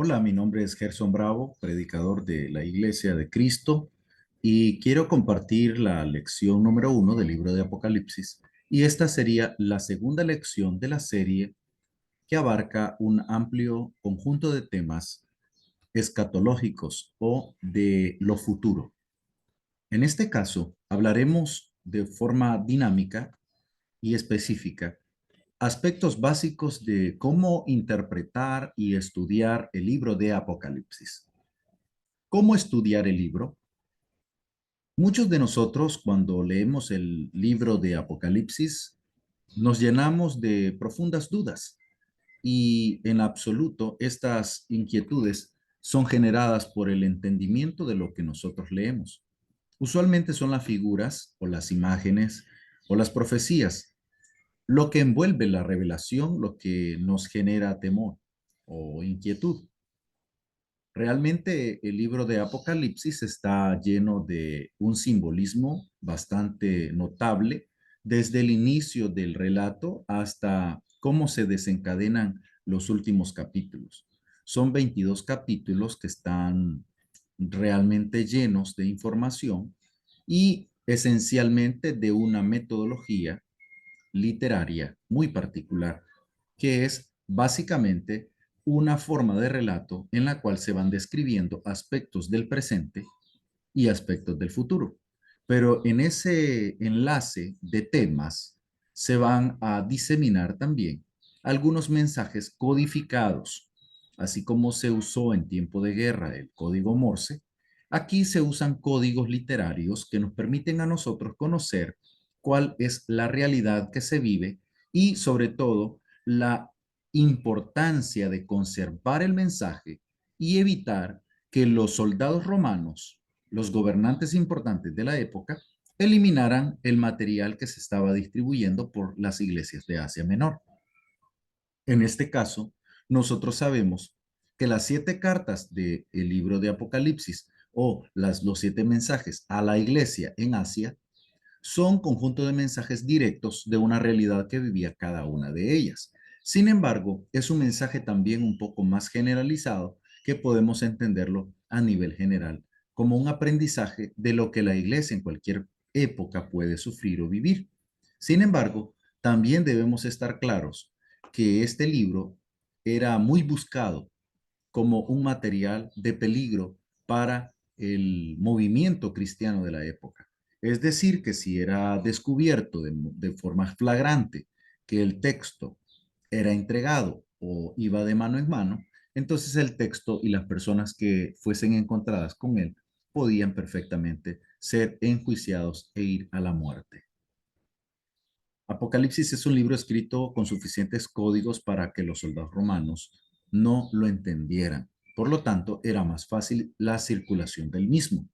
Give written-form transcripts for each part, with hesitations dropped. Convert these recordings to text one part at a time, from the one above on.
Hola, mi nombre es Gerson Bravo, predicador de la Iglesia de Cristo, y quiero compartir la lección número 1 del libro de Apocalipsis. Y esta sería la segunda lección de la serie que abarca un amplio conjunto de temas escatológicos o de lo futuro. En este caso, hablaremos de forma dinámica y específica aspectos básicos de cómo interpretar y estudiar el libro de Apocalipsis. ¿Cómo estudiar el libro? Muchos de nosotros cuando leemos el libro de Apocalipsis nos llenamos de profundas dudas y en absoluto estas inquietudes son generadas por el entendimiento de lo que nosotros leemos. Usualmente son las figuras o las imágenes o las profecías lo que envuelve la revelación, lo que nos genera temor o inquietud. Realmente el libro de Apocalipsis está lleno de un simbolismo bastante notable desde el inicio del relato hasta cómo se desencadenan los últimos capítulos. Son 22 capítulos que están realmente llenos de información y esencialmente de una metodología literaria muy particular, que es básicamente una forma de relato en la cual se van describiendo aspectos del presente y aspectos del futuro. Pero en ese enlace de temas se van a diseminar también algunos mensajes codificados, así como se usó en tiempo de guerra el código Morse. Aquí se usan códigos literarios que nos permiten a nosotros conocer cuál es la realidad que se vive y sobre todo la importancia de conservar el mensaje y evitar que los soldados romanos, los gobernantes importantes de la época, eliminaran el material que se estaba distribuyendo por las iglesias de Asia Menor. En este caso, nosotros sabemos que las 7 cartas del libro de Apocalipsis o los 7 mensajes a la iglesia en Asia son conjunto de mensajes directos de una realidad que vivía cada una de ellas. Sin embargo, es un mensaje también un poco más generalizado que podemos entenderlo a nivel general como un aprendizaje de lo que la iglesia en cualquier época puede sufrir o vivir. Sin embargo, también debemos estar claros que este libro era muy buscado como un material de peligro para el movimiento cristiano de la época. Es decir, que si era descubierto de forma flagrante que el texto era entregado o iba de mano en mano, entonces el texto y las personas que fuesen encontradas con él podían perfectamente ser enjuiciados e ir a la muerte. Apocalipsis es un libro escrito con suficientes códigos para que los soldados romanos no lo entendieran. Por lo tanto, era más fácil la circulación del mismo.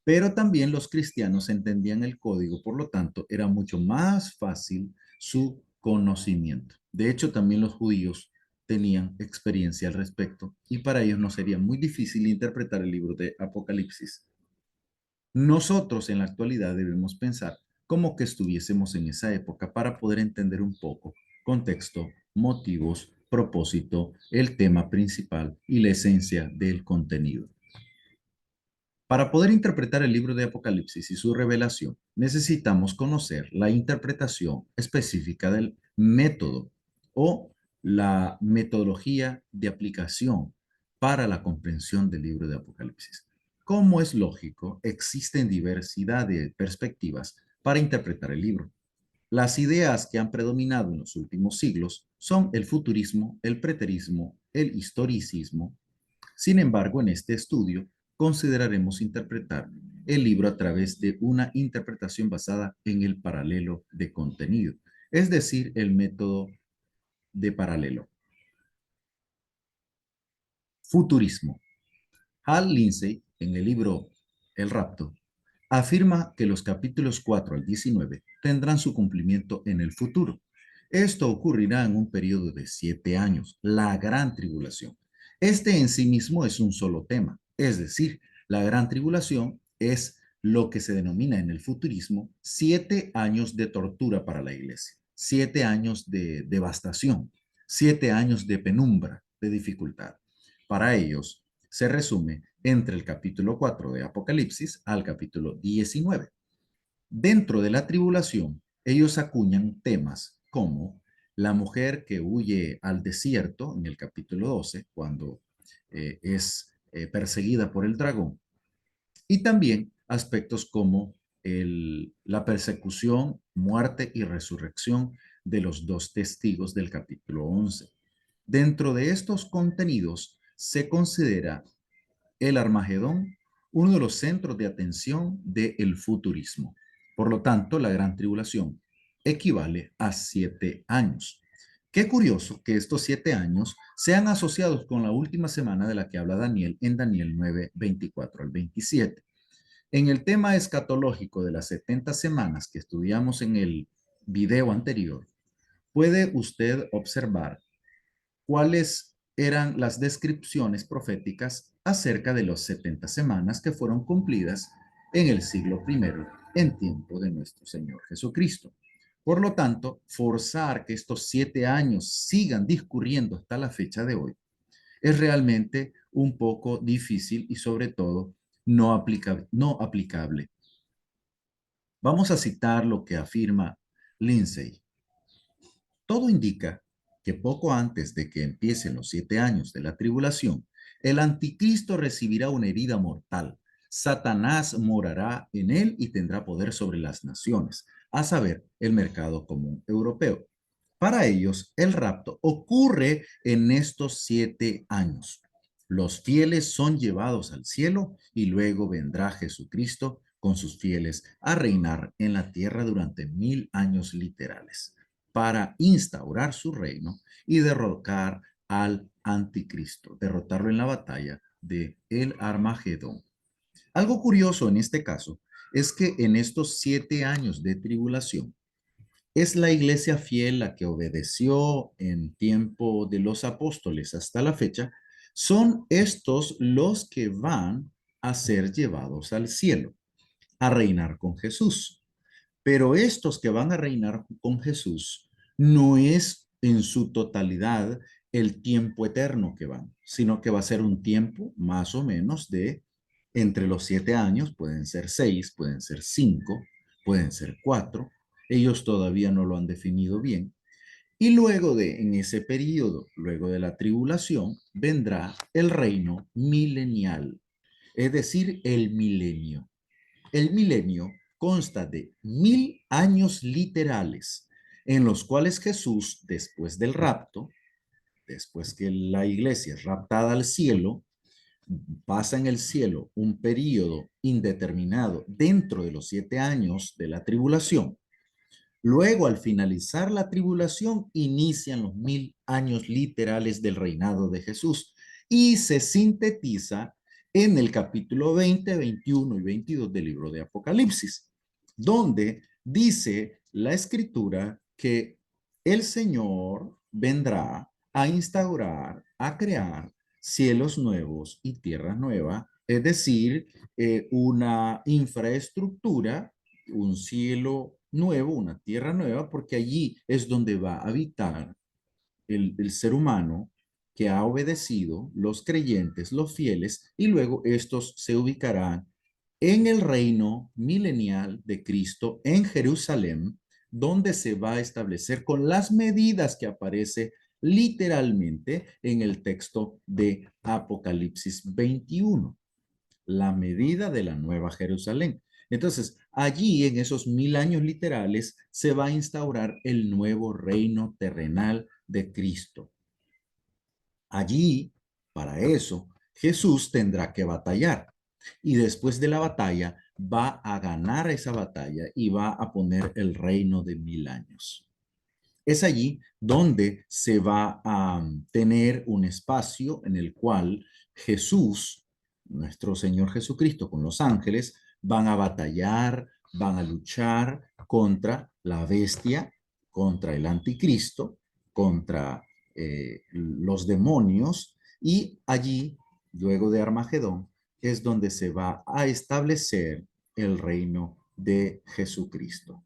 Pero también los cristianos entendían el código, por lo tanto, era mucho más fácil su conocimiento. De hecho, también los judíos tenían experiencia al respecto y para ellos no sería muy difícil interpretar el libro de Apocalipsis. Nosotros en la actualidad debemos pensar como que estuviésemos en esa época para poder entender un poco contexto, motivos, propósito, el tema principal y la esencia del contenido. Para poder interpretar el libro de Apocalipsis y su revelación, necesitamos conocer la interpretación específica del método o la metodología de aplicación para la comprensión del libro de Apocalipsis. Como es lógico, existen diversidad de perspectivas para interpretar el libro. Las ideas que han predominado en los últimos siglos son el futurismo, el preterismo, el historicismo. Sin embargo, en este estudio consideraremos interpretar el libro a través de una interpretación basada en el paralelo de contenido, es decir, el método de paralelo. Futurismo. Hal Lindsey, en el libro El rapto, afirma que los capítulos 4 al 19 tendrán su cumplimiento en el futuro. Esto ocurrirá en un periodo de 7 años, la gran tribulación. Este en sí mismo es un solo tema, es decir, la gran tribulación es lo que se denomina en el futurismo 7 años de tortura para la iglesia, 7 años de devastación, 7 años de penumbra, de dificultad. para ellos se resume entre el capítulo 4 de Apocalipsis al capítulo 19. Dentro de la tribulación, ellos acuñan temas como la mujer que huye al desierto en el capítulo 12, cuando es perseguida por el dragón, y también aspectos como la persecución, muerte y resurrección de los dos testigos del capítulo 11. Dentro de estos contenidos se considera el Armagedón uno de los centros de atención del futurismo. Por lo tanto, la gran tribulación equivale a 7 años. Qué curioso que estos 7 años sean asociados con la última semana de la que habla Daniel en Daniel 9, 24 al 27. En el tema escatológico de las 70 semanas que estudiamos en el video anterior, puede usted observar cuáles eran las descripciones proféticas acerca de las 70 semanas que fueron cumplidas en el siglo primero, en tiempo de nuestro Señor Jesucristo. Por lo tanto, forzar que estos 7 años sigan discurriendo hasta la fecha de hoy es realmente un poco difícil y sobre todo no aplicable. Vamos a citar lo que afirma Lindsay. Todo indica que poco antes de que empiecen los 7 años de la tribulación, el anticristo recibirá una herida mortal. Satanás morará en él y tendrá poder sobre las naciones, a saber, el mercado común europeo. Para ellos, el rapto ocurre en estos 7 años. Los fieles son llevados al cielo y luego vendrá Jesucristo con sus fieles a reinar en la tierra durante 1000 años literales para instaurar su reino y derrocar al anticristo, derrotarlo en la batalla de el Armagedón. Algo curioso en este caso es que en estos 7 años de tribulación es la iglesia fiel la que obedeció en tiempo de los apóstoles hasta la fecha. Son estos los que van a ser llevados al cielo, a reinar con Jesús. Pero estos que van a reinar con Jesús no es en su totalidad el tiempo eterno que van, sino que va a ser un tiempo más o menos de entre los 7 años, pueden ser 6, pueden ser 5, pueden ser 4. Ellos todavía no lo han definido bien. Y luego en ese periodo, luego de la tribulación, vendrá el reino milenial, es decir, el milenio. El milenio consta de 1000 años literales en los cuales Jesús, después del rapto, después que la iglesia es raptada al cielo, pasa en el cielo un periodo indeterminado dentro de los 7 años de la tribulación. Luego, al finalizar la tribulación, inician los 1000 años literales del reinado de Jesús y se sintetiza en el capítulo 20, 21 y 22 del libro de Apocalipsis, donde dice la escritura que el Señor vendrá a instaurar, a crear cielos nuevos y tierra nueva, es decir, una infraestructura, un cielo nuevo, una tierra nueva, porque allí es donde va a habitar el ser humano que ha obedecido, los creyentes, los fieles, y luego estos se ubicarán en el reino milenial de Cristo en Jerusalén, donde se va a establecer con las medidas que aparece literalmente en el texto de Apocalipsis 21, la medida de la nueva Jerusalén. Entonces, allí en esos 1000 años literales se va a instaurar el nuevo reino terrenal de Cristo. Allí, para eso, Jesús tendrá que batallar y después de la batalla va a ganar esa batalla y va a poner el reino de 1000 años. Es allí donde se va a tener un espacio en el cual Jesús, nuestro Señor Jesucristo, con los ángeles, van a batallar, van a luchar contra la bestia, contra el anticristo, contra los demonios, y allí, luego de Armagedón, es donde se va a establecer el reino de Jesucristo.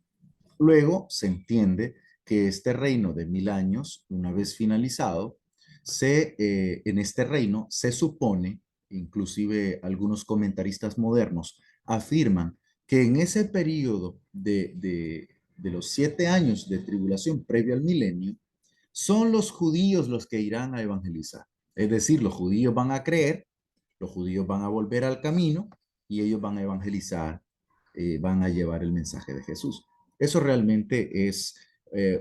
Luego se entiende que este reino de 1000 años, una vez finalizado, en este reino se supone, inclusive algunos comentaristas modernos afirman que en ese periodo de los 7 años de tribulación previo al milenio, son los judíos los que irán a evangelizar. Es decir, los judíos van a creer, los judíos van a volver al camino y ellos van a evangelizar, van a llevar el mensaje de Jesús. Eso realmente es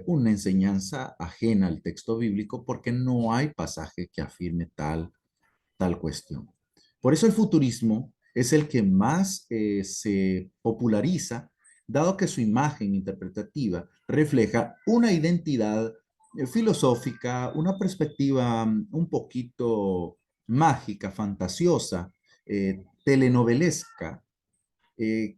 una enseñanza ajena al texto bíblico porque no hay pasaje que afirme tal cuestión. Por eso el futurismo es el que más se populariza, dado que su imagen interpretativa refleja una identidad filosófica, una perspectiva un poquito mágica, fantasiosa, telenovelesca,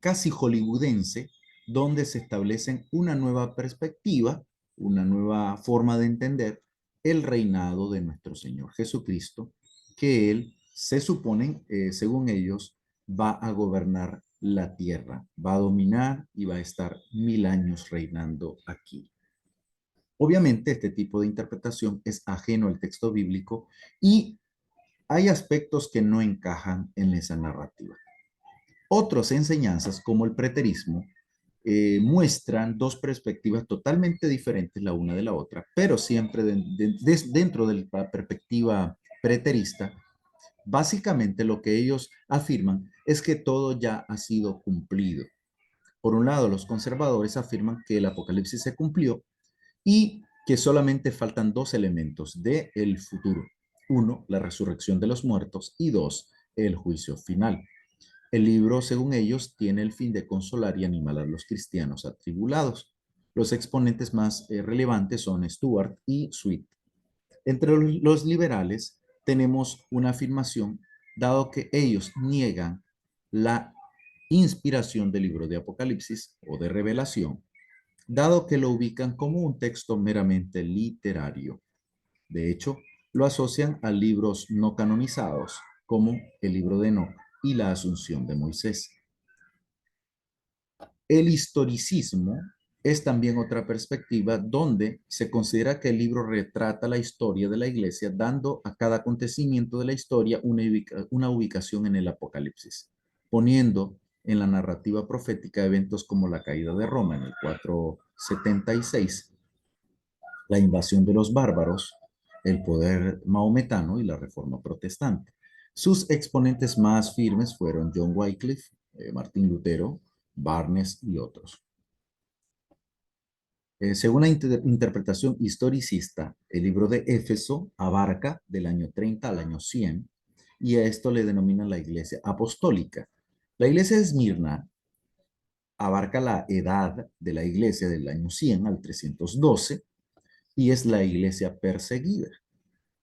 casi hollywoodense, donde se establecen una nueva perspectiva, una nueva forma de entender el reinado de nuestro Señor Jesucristo, que Él se supone, según ellos, va a gobernar la tierra, va a dominar y va a estar 1000 años reinando aquí. Obviamente, este tipo de interpretación es ajeno al texto bíblico y hay aspectos que no encajan en esa narrativa. Otras enseñanzas, como el preterismo, muestran dos perspectivas totalmente diferentes la una de la otra, pero siempre dentro de la perspectiva preterista, básicamente lo que ellos afirman es que todo ya ha sido cumplido. Por un lado, los conservadores afirman que el Apocalipsis se cumplió y que solamente faltan dos elementos del futuro. Uno, la resurrección de los muertos y dos, el juicio final. El libro, según ellos, tiene el fin de consolar y animar a los cristianos atribulados. Los exponentes más relevantes son Stuart y Sweet. Entre los liberales tenemos una afirmación, dado que ellos niegan la inspiración del libro de Apocalipsis o de Revelación, dado que lo ubican como un texto meramente literario. De hecho, lo asocian a libros no canonizados, como el libro de Enoc y la Asunción de Moisés. El historicismo es también otra perspectiva donde se considera que el libro retrata la historia de la iglesia, dando a cada acontecimiento de la historia una ubicación en el Apocalipsis, poniendo en la narrativa profética eventos como la caída de Roma en el 476, la invasión de los bárbaros, el poder maometano y la reforma protestante. Sus exponentes más firmes fueron John Wycliffe, Martín Lutero, Barnes y otros. Según la interpretación historicista, el libro de Éfeso abarca del año 30 al año 100 y a esto le denominan la iglesia apostólica. La iglesia de Esmirna abarca la edad de la iglesia del año 100 al 312 y es la iglesia perseguida.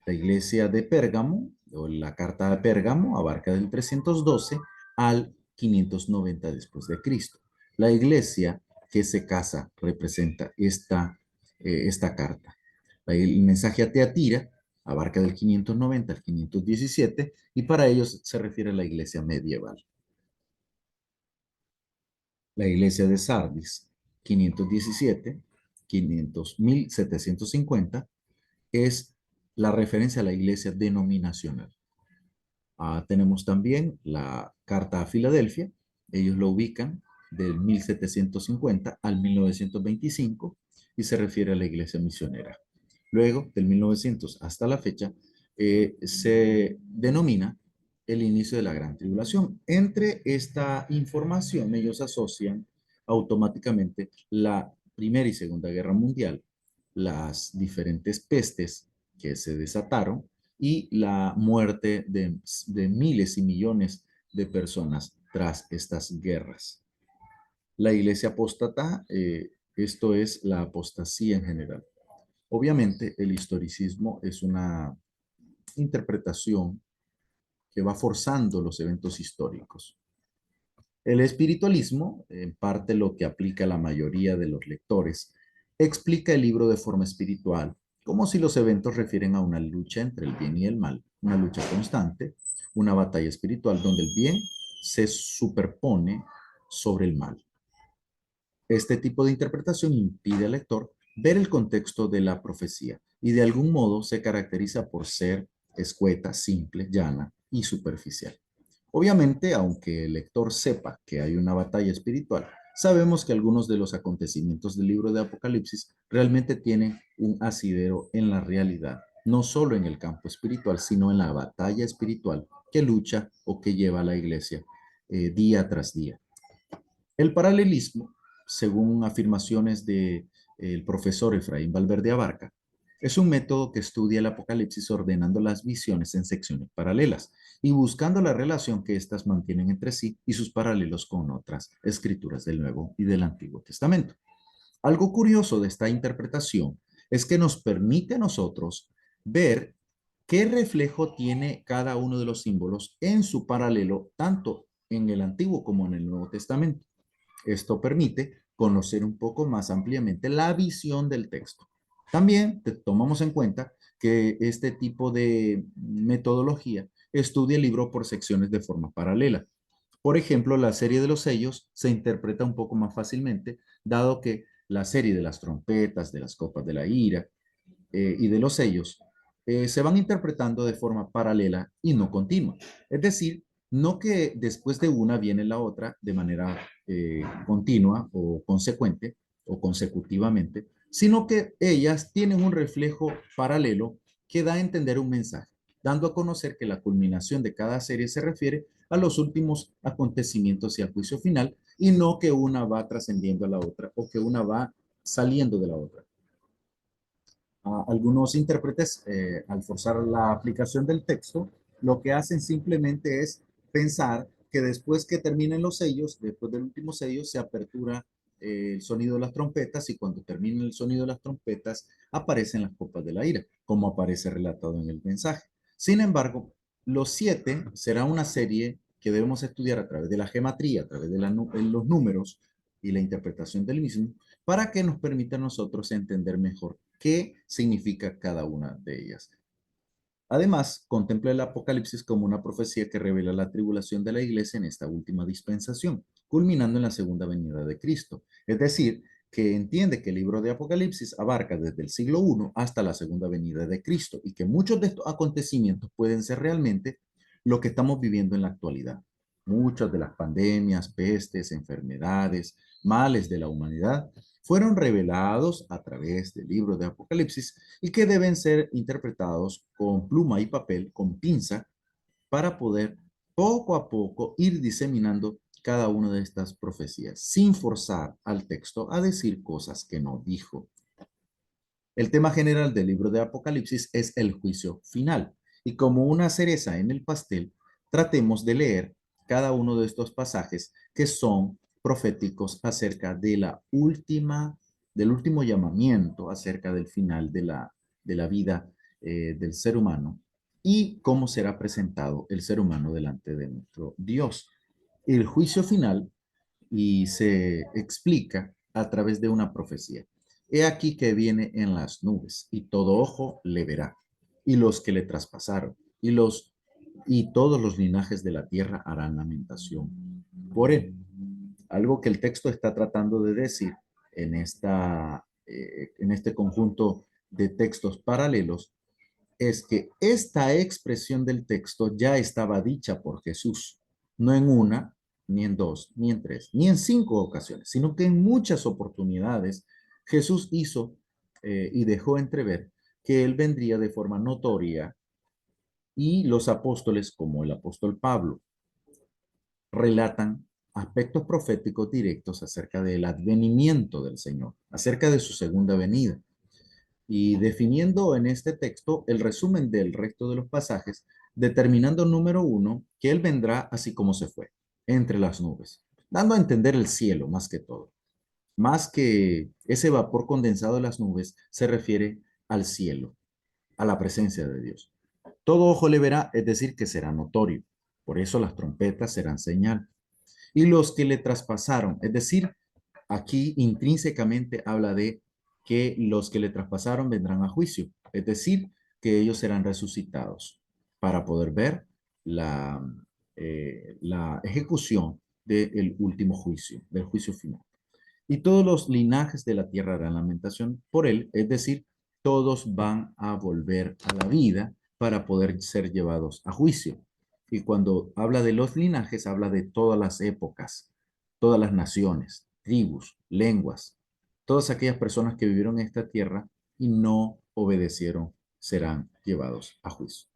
La iglesia de Pérgamo, o la carta de Pérgamo, abarca del 312 al 590 después de Cristo. La iglesia que se casa representa esta carta. El mensaje a Teatira abarca del 590 al 517 y para ellos se refiere a la iglesia medieval. La iglesia de Sardis, 517, 1750, es la referencia a la iglesia denominacional. Tenemos también la Carta a Filadelfia, ellos lo ubican del 1750 al 1925 y se refiere a la iglesia misionera. Luego, del 1900 hasta la fecha, se denomina el inicio de la Gran Tribulación. Entre esta información, ellos asocian automáticamente la Primera y Segunda Guerra Mundial, las diferentes pestes que se desataron y la muerte de miles y millones de personas tras estas guerras. La iglesia apóstata, esto es la apostasía en general. Obviamente, el historicismo es una interpretación que va forzando los eventos históricos. El espiritualismo, en parte lo que aplica la mayoría de los lectores, explica el libro de forma espiritual, como si los eventos refieren a una lucha entre el bien y el mal, una lucha constante, una batalla espiritual donde el bien se superpone sobre el mal. Este tipo de interpretación impide al lector ver el contexto de la profecía y de algún modo se caracteriza por ser escueta, simple, llana y superficial. Obviamente, aunque el lector sepa que hay una batalla espiritual, sabemos que algunos de los acontecimientos del libro de Apocalipsis realmente tienen un asidero en la realidad, no solo en el campo espiritual, sino en la batalla espiritual que lucha o que lleva a la iglesia día tras día. El paralelismo, según afirmaciones de el profesor Efraín Valverde Abarca, es un método que estudia el Apocalipsis ordenando las visiones en secciones paralelas y buscando la relación que éstas mantienen entre sí y sus paralelos con otras escrituras del Nuevo y del Antiguo Testamento. Algo curioso de esta interpretación es que nos permite a nosotros ver qué reflejo tiene cada uno de los símbolos en su paralelo, tanto en el Antiguo como en el Nuevo Testamento. Esto permite conocer un poco más ampliamente la visión del texto. También tomamos en cuenta que este tipo de metodología estudia el libro por secciones de forma paralela. Por ejemplo, la serie de los sellos se interpreta un poco más fácilmente, dado que la serie de las trompetas, de las copas de la ira y de los sellos se van interpretando de forma paralela y no continua. Es decir, no que después de una viene la otra de manera continua o consecuente o consecutivamente, sino que ellas tienen un reflejo paralelo que da a entender un mensaje, dando a conocer que la culminación de cada serie se refiere a los últimos acontecimientos y al juicio final, y no que una va trascendiendo a la otra o que una va saliendo de la otra. Algunos intérpretes, al forzar la aplicación del texto, lo que hacen simplemente es pensar que después que terminen los sellos, después del último sello, se apertura el sonido de las trompetas y cuando termine el sonido de las trompetas aparecen las copas de la ira, como aparece relatado en el mensaje. Sin embargo, los 7 será una serie que debemos estudiar a través de la gematría, a través de los números y la interpretación del mismo, para que nos permita a nosotros entender mejor qué significa cada una de ellas. Además, contempla el Apocalipsis como una profecía que revela la tribulación de la iglesia en esta última dispensación, culminando en la segunda venida de Cristo. Es decir, que entiende que el libro de Apocalipsis abarca desde el siglo I hasta la segunda venida de Cristo y que muchos de estos acontecimientos pueden ser realmente lo que estamos viviendo en la actualidad. Muchas de las pandemias, pestes, enfermedades, males de la humanidad fueron revelados a través del libro de Apocalipsis y que deben ser interpretados con pluma y papel, con pinza, para poder poco a poco ir diseminando cada una de estas profecías, sin forzar al texto a decir cosas que no dijo. El tema general del libro de Apocalipsis es el juicio final, y como una cereza en el pastel, tratemos de leer cada uno de estos pasajes que son proféticos acerca de del último llamamiento, acerca del final de la vida del ser humano y cómo será presentado el ser humano delante de nuestro Dios. El juicio final y se explica a través de una profecía. He aquí que viene en las nubes y todo ojo le verá y los que le traspasaron y todos los linajes de la tierra harán lamentación por él. Algo que el texto está tratando de decir en este conjunto de textos paralelos es que esta expresión del texto ya estaba dicha por Jesús, no en una, ni en dos, ni en tres, ni en cinco ocasiones, sino que en muchas oportunidades Jesús hizo y dejó entrever que él vendría de forma notoria y los apóstoles, como el apóstol Pablo, relatan aspectos proféticos directos acerca del advenimiento del Señor, acerca de su segunda venida y definiendo en este texto el resumen del resto de los pasajes, determinando número uno, que Él vendrá así como se fue, entre las nubes, dando a entender el cielo más que todo. Más que ese vapor condensado de las nubes, se refiere al cielo, a la presencia de Dios. Todo ojo le verá, es decir, que será notorio. Por eso las trompetas serán señal. Y los que le traspasaron, es decir, aquí intrínsecamente habla de que los que le traspasaron vendrán a juicio, es decir, que ellos serán resucitados para poder ver la, la ejecución del último juicio, del juicio final. Y todos los linajes de la tierra harán lamentación por él, es decir, todos van a volver a la vida para poder ser llevados a juicio. Y cuando habla de los linajes, habla de todas las épocas, todas las naciones, tribus, lenguas, todas aquellas personas que vivieron en esta tierra y no obedecieron serán llevados a juicio.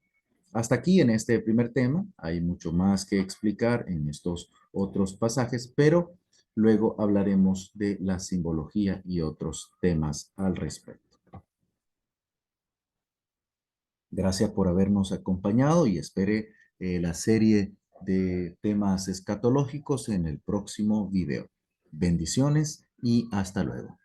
Hasta aquí en este primer tema, hay mucho más que explicar en estos otros pasajes, pero luego hablaremos de la simbología y otros temas al respecto. Gracias por habernos acompañado y espere la serie de temas escatológicos en el próximo video. Bendiciones y hasta luego.